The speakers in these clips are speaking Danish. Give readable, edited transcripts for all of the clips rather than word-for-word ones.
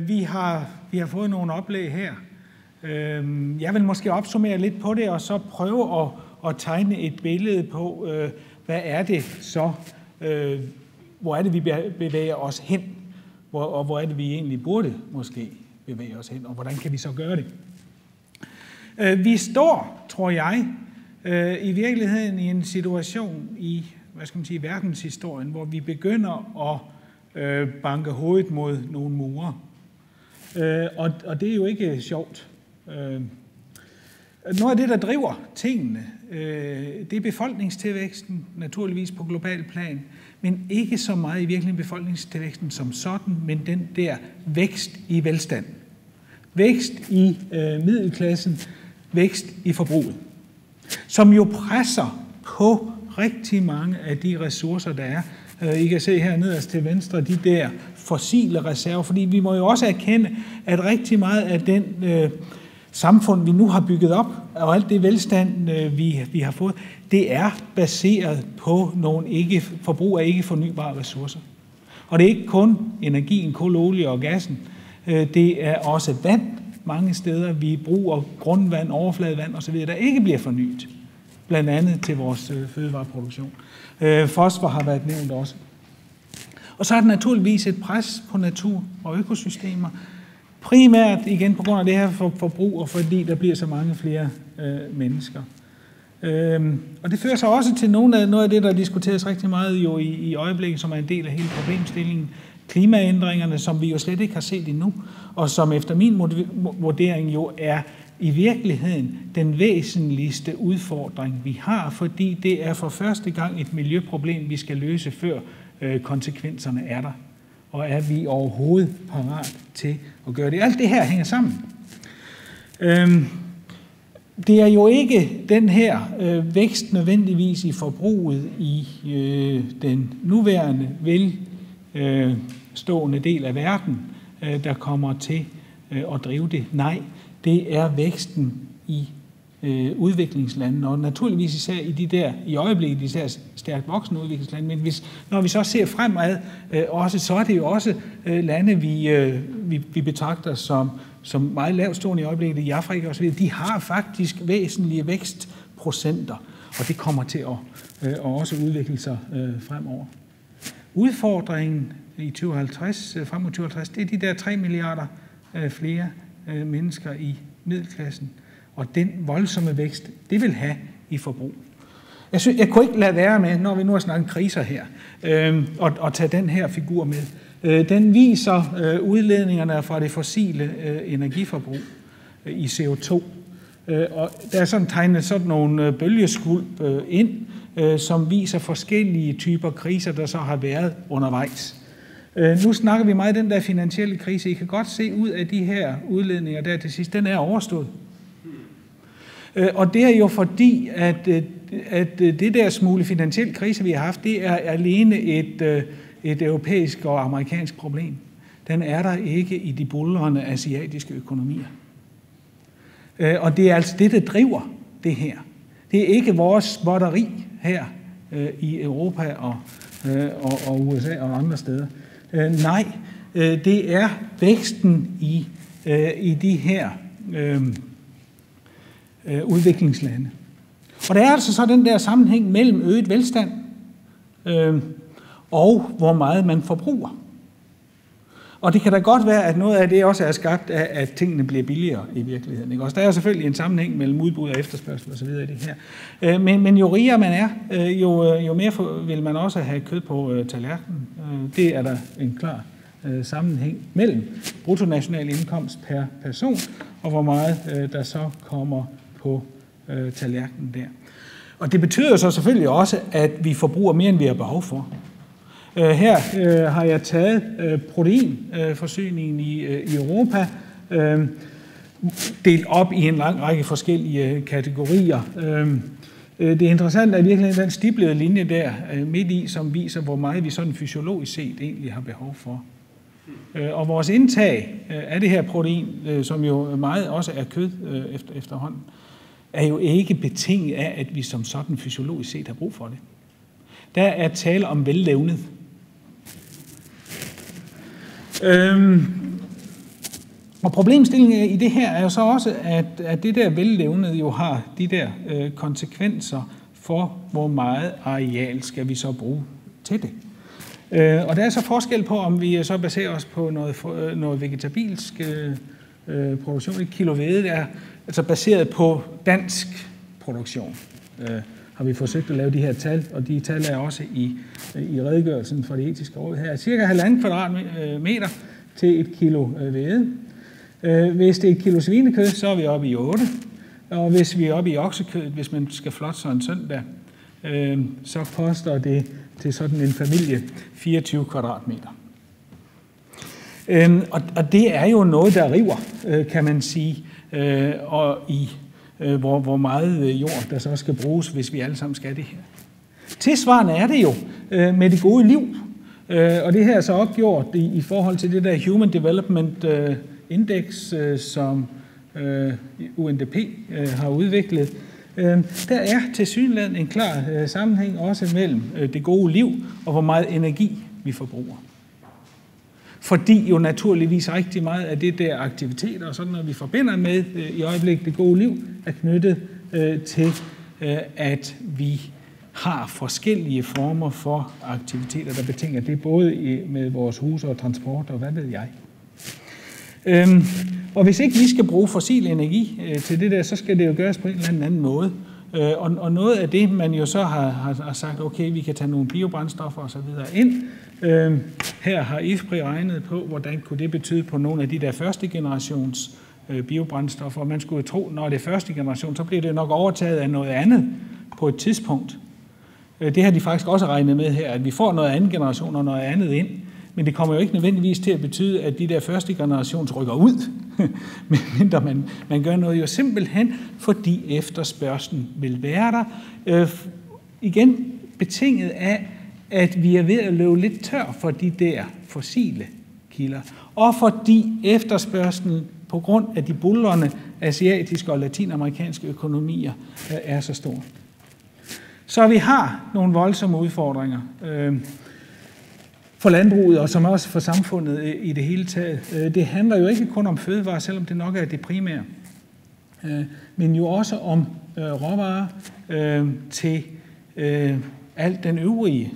Vi har fået nogle oplæg her. Jeg vil måske opsummere lidt på det, og så prøve at tegne et billede på, hvad er det så, hvor er det, vi bevæger os hen, og hvor er det, vi egentlig burde måske bevæge os hen, og hvordan kan vi så gøre det? Vi står, tror jeg, i virkeligheden i en situation i, verdenshistorien, hvor vi begynder at banke hovedet mod nogle mure. Og det er jo ikke sjovt. Noget af det, der driver tingene, det er befolkningstilvæksten, naturligvis på global plan, men ikke så meget i virkeligheden befolkningstilvæksten som sådan, men den der vækst i velstand. Vækst i middelklassen, vækst i forbruget, som jo presser på rigtig mange af de ressourcer, der er. I kan se her nederst til venstre, de der fossile reserver, fordi vi må jo også erkende, at rigtig meget af den samfund, vi nu har bygget op, og alt det velstand, vi har fået, det er baseret på nogle forbrug af ikke fornybare ressourcer. Og det er ikke kun energien, kul, olie og gassen. Det er også vand mange steder. Vi bruger grundvand, overfladevand osv., der ikke bliver fornyet. Blandt andet til vores fødevareproduktion. Fosfor har været nævnt også. Og så er der naturligvis et pres på natur og økosystemer. Primært igen på grund af det her forbrug, og fordi der bliver så mange flere mennesker. Og det fører sig også til noget af det, der diskuteres rigtig meget jo i øjeblikket, som er en del af hele problemstillingen. Klimaændringerne, som vi jo slet ikke har set endnu, og som efter min vurdering jo er i virkeligheden den væsentligste udfordring, vi har, fordi det er for første gang et miljøproblem, vi skal løse, før konsekvenserne er der. Og er vi overhovedet parat til at gøre det? Alt det her hænger sammen. Det er jo ikke den her vækst nødvendigvis i forbruget i den nuværende velstående del af verden, der kommer til at drive det. Nej, det er væksten i udviklingslandene, og naturligvis især i øjeblikket især stærkt voksende udviklingslande, men når vi så ser fremad, så er det jo også lande, vi betragter som meget lavtstående i øjeblikket i Afrika osv. De har faktisk væsentlige vækstprocenter, og det kommer til at også udvikle sig fremover. Udfordringen i 2050, frem mod 2050, det er de der 3 milliarder flere mennesker i middelklassen, og den voldsomme vækst, det vil have i forbrug. Jeg kunne ikke lade være med, når vi nu har snakket kriser her, at tage den her figur med. Den viser udledningerne fra det fossile energiforbrug i CO2. Og der er sådan tegnet sådan nogle bølgeskvulp ind, som viser forskellige typer kriser, der så har været undervejs. Nu snakker vi meget om den der finansielle krise. I kan godt se ud af de her udledninger der til sidst, den er overstået. Og det er jo fordi, at det der smule finansielle krise, vi har haft, det er alene et europæisk og amerikansk problem. Den er der ikke i de buldrende asiatiske økonomier. Og det er altså det, der driver det her. Det er ikke vores spotteri her i Europa og USA og andre steder. Nej, det er væksten i de her udviklingslande. Og der er altså så den der sammenhæng mellem øget velstand og hvor meget man forbruger. Og det kan da godt være, at noget af det også er skabt af, at tingene bliver billigere i virkeligheden. Ikke? Også der er selvfølgelig en sammenhæng mellem udbud og efterspørgsel osv. i det her. Men jo rigere man er, jo mere vil man også have kød på tallerkenen. Det er der en klar sammenhæng mellem bruttonational indkomst per person, og hvor meget der så kommer på tallerkenen der. Og det betyder så selvfølgelig også, at vi forbruger mere, end vi har behov for. Her har jeg taget proteinforsyningen i Europa, delt op i en lang række forskellige kategorier. Det interessante er virkelig den stiplede linje der midt i, som viser, hvor meget vi sådan fysiologisk set egentlig har behov for. Og vores indtag af det her protein, som jo meget også er kød efterhånden, er jo ikke betinget af, at vi som sådan fysiologisk set har brug for det. Der er tale om vellevnet. Og problemstillingen i det her er jo så også, at det der vellevnede jo har de der konsekvenser for, hvor meget areal skal vi så bruge til det. Og der er så forskel på, om vi så baserer os på noget vegetabilsk produktion. Et kilo hvede er altså baseret på dansk produktion. Har vi forsøgt at lave de her tal, og de tal er også i redegørelsen fra det etiske råd her. Cirka 1,5 kvadratmeter til et kilo hvede. Hvis det er et kilo svinekød, så er vi oppe i 8. Og hvis vi er oppe i oksekød, hvis man skal flotte sig en søndag, så koster det til sådan en familie 24 kvadratmeter. Og det er jo noget, der river, kan man sige, og i hvor meget jord, der så skal bruges, hvis vi alle sammen skal det her. Tilsvarende er det jo med det gode liv, og det her er så opgjort i forhold til det der Human Development Index, som UNDP har udviklet. Der er tilsyneladende en klar sammenhæng også mellem det gode liv og hvor meget energi vi forbruger. Fordi jo naturligvis rigtig meget af det der aktiviteter og sådan noget, vi forbinder med i øjeblikket det gode liv, er knyttet til, at vi har forskellige former for aktiviteter, der betinger det, både med vores huse og transport og hvad ved jeg. Og hvis ikke vi skal bruge fossil energi til det der, så skal det jo gøres på en eller anden måde. Og noget af det, man jo så har sagt, okay, vi kan tage nogle biobrændstoffer og så videre ind. Her har IFPRI regnet på, hvordan kunne det betyde på nogle af de der første generations biobrændstoffer. Og man skulle jo tro, når det er første generation, så bliver det nok overtaget af noget andet på et tidspunkt. Det har de faktisk også regnet med her, at vi får noget anden generation og noget andet ind. Men det kommer jo ikke nødvendigvis til at betyde, at de der første generations rykker ud, medmindre man gør noget jo simpelthen, fordi efterspørgslen vil være der. Igen betinget af, at vi er ved at løbe lidt tør for de der fossile kilder, og fordi efterspørgslen på grund af de buldrende asiatiske og latinamerikanske økonomier er så stor. Så vi har nogle voldsomme udfordringer for landbruget, og som også for samfundet i det hele taget. Det handler jo ikke kun om fødevarer, selvom det nok er det primære, men jo også om råvarer til alt den øvrige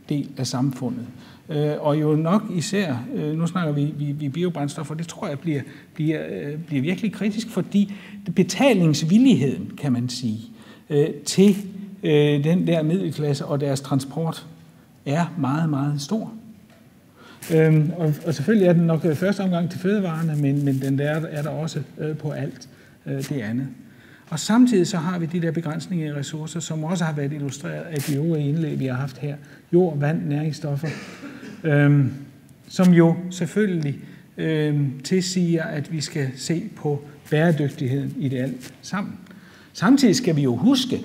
del af samfundet. Og jo nok især, nu snakker vi biobrændstoffer, det tror jeg bliver virkelig kritisk, fordi betalingsvilligheden, kan man sige, til den der middelklasse og deres transport er meget, meget stor. Og selvfølgelig er den nok første omgang til fødevarerne, men den er der også på alt det andet. Og samtidig så har vi de der begrænsninger i ressourcer, som også har været illustreret af de øvrige indlæg, vi har haft her. Jord, vand, næringsstoffer, som jo selvfølgelig tilsiger, at vi skal se på bæredygtigheden i det alt sammen. Samtidig skal vi jo huske,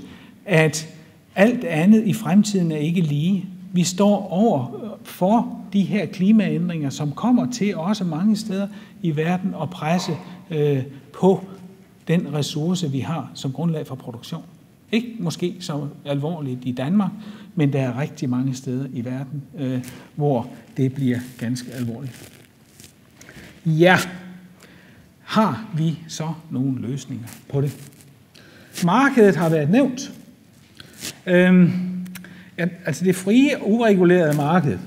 at alt andet i fremtiden er ikke lige. Vi står over for de her klimaændringer, som kommer til også mange steder i verden at presse på den ressource, vi har som grundlag for produktion. Ikke måske så alvorligt i Danmark, men der er rigtig mange steder i verden, hvor det bliver ganske alvorligt. Ja, har vi så nogle løsninger på det? Markedet har været nævnt. Altså det frie og uregulerede marked,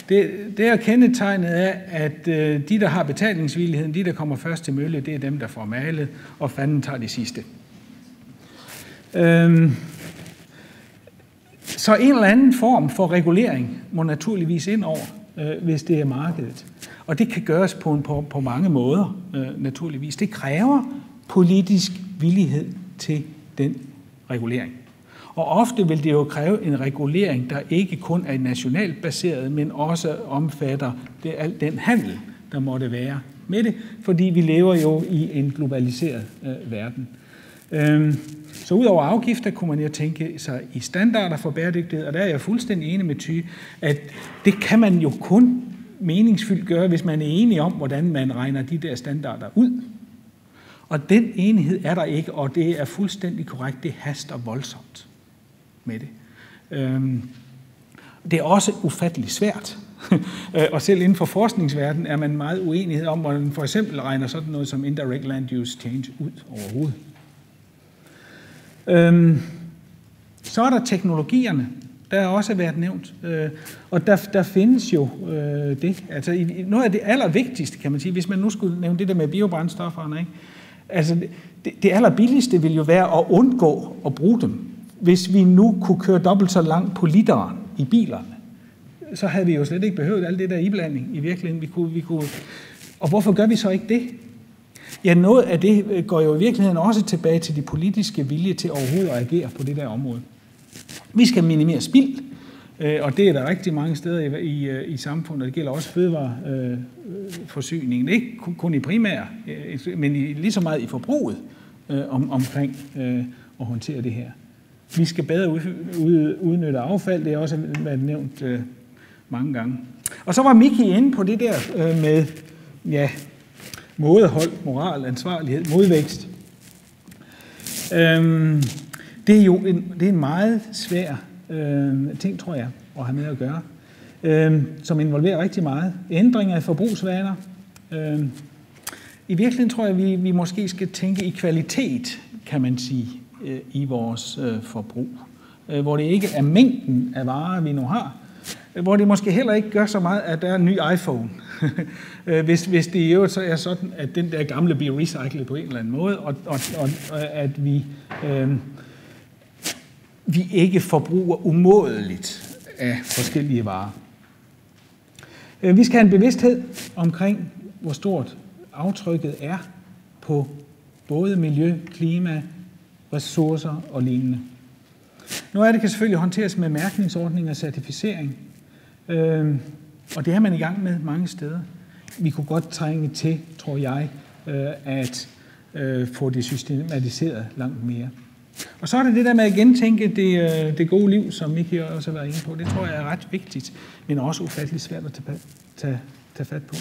det er kendetegnet af, at de, der har betalingsvilligheden, de, der kommer først til mølle, det er dem, der får malet, og fanden tager det sidste. Så en eller anden form for regulering må naturligvis ind over, hvis det er markedet. Og det kan gøres på mange måder, naturligvis. Det kræver politisk villighed til den regulering. Og ofte vil det jo kræve en regulering, der ikke kun er nationalt baseret, men også omfatter al den handel, der måtte være med det, fordi vi lever jo i en globaliseret verden. Så udover afgifter kunne man jo tænke sig i standarder for bæredygtighed, og der er jeg fuldstændig enig med Ty, at det kan man jo kun meningsfyldt gøre, hvis man er enig om, hvordan man regner de der standarder ud. Og den enighed er der ikke, og det er fuldstændig korrekt, det haster voldsomt med det. Det er også ufatteligt svært Og selv inden for forskningsverdenen er man meget uenighed om, hvordan man for eksempel regner sådan noget som indirect land use change ud overhovedet. Så er der teknologierne, der har også været nævnt. Og der findes jo det. Altså noget af det allervigtigste, kan man sige, hvis man nu skulle nævne det der med biobrændstofferne, ikke? Altså det allerbilligste vil jo være at undgå at bruge dem. Hvis vi nu kunne køre dobbelt så langt på literen i bilerne, så havde vi jo slet ikke behøvet alt det der iblanding i virkeligheden. Vi kunne. Og hvorfor gør vi så ikke det? Ja, noget af det går jo i virkeligheden også tilbage til de politiske vilje til overhovedet at agere på det der område. Vi skal minimere spild, og det er der rigtig mange steder i samfundet. Det gælder også fødevareforsyningen, ikke kun i primær, men lige så meget i forbruget omkring at håndtere det her. Vi skal bedre udnytte affald, det er også været nævnt mange gange. Og så var Miki inde på det der med mådehold, moral, ansvarlighed, modvækst. Det er jo en meget svær ting, tror jeg, at have med at gøre, som involverer rigtig meget. Ændringer af forbrugsvaner. I virkeligheden tror jeg, vi måske skal tænke i kvalitet, kan man sige, i vores forbrug. Hvor det ikke er mængden af varer, vi nu har. Hvor det måske heller ikke gør så meget, at der er en ny iPhone. hvis det i øvrigt så er sådan, at den der gamle bliver recyclet på en eller anden måde, og at vi ikke forbruger umådeligt af forskellige varer. Vi skal have en bevidsthed omkring, hvor stort aftrykket er på både miljø, klima, ressourcer og lignende. Noget af det kan selvfølgelig håndteres med mærkningsordning og certificering, og det er man i gang med mange steder. Vi kunne godt trænge til, tror jeg, at få det systematiseret langt mere. Og så er det der med at gentænke det gode liv, som Miki også har været inde på. Det tror jeg er ret vigtigt, men også ufatteligt svært at tage fat på.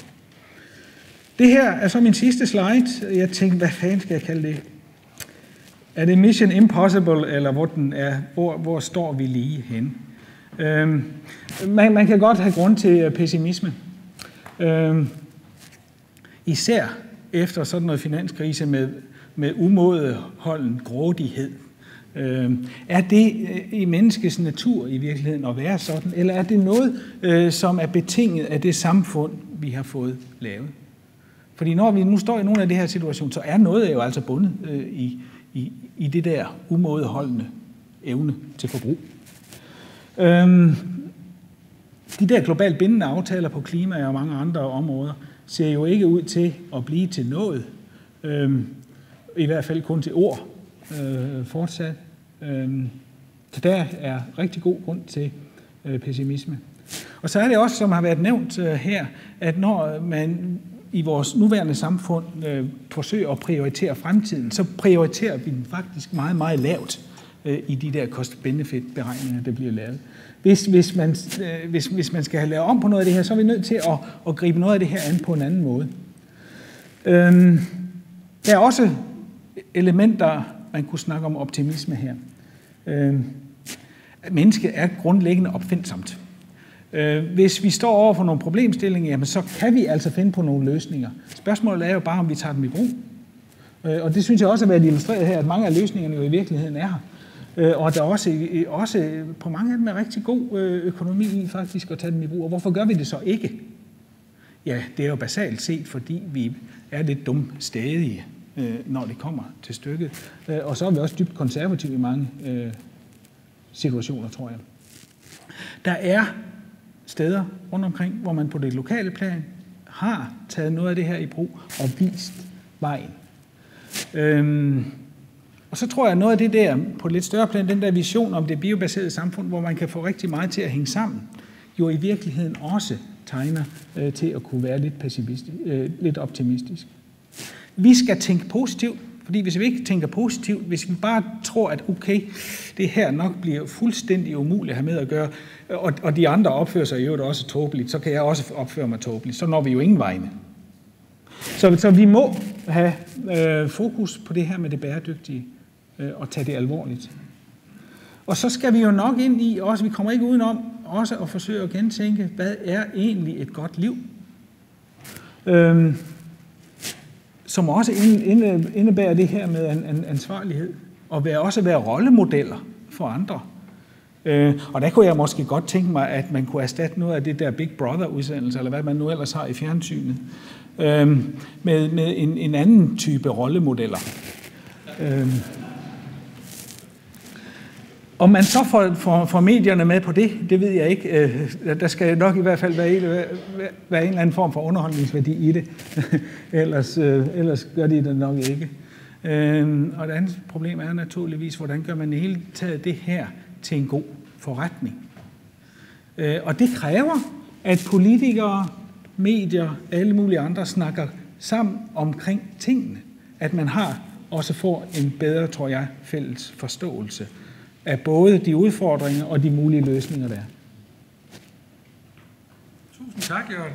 Det her er så min sidste slide. Jeg tænkte, hvad fanden skal jeg kalde det? Er det Mission Impossible, eller hvor står vi lige henne? Man kan godt have grund til pessimisme. Især efter sådan noget finanskrise med umådeholden grådighed. Er det i menneskets natur i virkeligheden at være sådan, eller er det noget, som er betinget af det samfund, vi har fået lavet? Fordi når vi nu står i nogle af de her situationer, så er noget jo altså bundet i det der umådeholdende evne til forbrug. De der globalt bindende aftaler på klima og mange andre områder ser jo ikke ud til at blive til noget. I hvert fald kun til ord fortsat. Så der er rigtig god grund til pessimisme. Og så er det også, som har været nævnt her, at når man i vores nuværende samfund forsøger at prioritere fremtiden, så prioriterer vi den faktisk meget, meget lavt i de der cost-benefit-beregninger, der bliver lavet. Hvis man skal have lavet om på noget af det her, så er vi nødt til at gribe noget af det her an på en anden måde. Der er også elementer, man kunne snakke om optimisme her. Mennesket er grundlæggende opfindsomt. Hvis vi står over for nogle problemstillinger, jamen, så kan vi altså finde på nogle løsninger. Spørgsmålet er jo bare, om vi tager dem i brug. Og det synes jeg også har været illustreret her, at mange af løsningerne jo i virkeligheden er her. Og der også på mange af dem er rigtig god økonomi i faktisk at tage dem i brug. Og hvorfor gør vi det så ikke? Ja, det er jo basalt set, fordi vi er lidt dumstædige, når det kommer til stykket. Og så er vi også dybt konservative i mange situationer, tror jeg. Der er steder rundt omkring, hvor man på det lokale plan har taget noget af det her i brug og vist vejen. Og så tror jeg, at noget af det der på et lidt større plan, den der vision om det biobaserede samfund, hvor man kan få rigtig meget til at hænge sammen, jo i virkeligheden også tegner til at kunne være lidt optimistisk. Vi skal tænke positivt, fordi hvis vi ikke tænker positivt, hvis vi bare tror, at okay, det her nok bliver fuldstændig umuligt at have med at gøre, og de andre opfører sig jo også tåbeligt, så kan jeg også opføre mig tåbeligt. Så når vi jo ingen vegne. Så vi må have fokus på det her med det bæredygtige og tage det alvorligt. Og så skal vi jo nok ind i, også vi kommer ikke udenom, også at forsøge at gentænke, hvad er egentlig et godt liv? Som også indebærer det her med en ansvarlighed, og også være rollemodeller for andre. Og der kunne jeg måske godt tænke mig, at man kunne erstatte noget af det der Big Brother-udsendelse, eller hvad man nu ellers har i fjernsynet, med en anden type rollemodeller. Om man så får medierne med på det ved jeg ikke. Der skal nok i hvert fald være en eller anden form for underholdningsværdi i det. ellers gør de det nok ikke. Og et andet problem er naturligvis, hvordan gør man i hele taget det her til en god forretning. Og det kræver, at politikere, medier, alle mulige andre snakker sammen omkring tingene. At man også får en bedre, tror jeg, fælles forståelse af både de udfordringer og de mulige løsninger, der er. Tusind tak, Jørgen.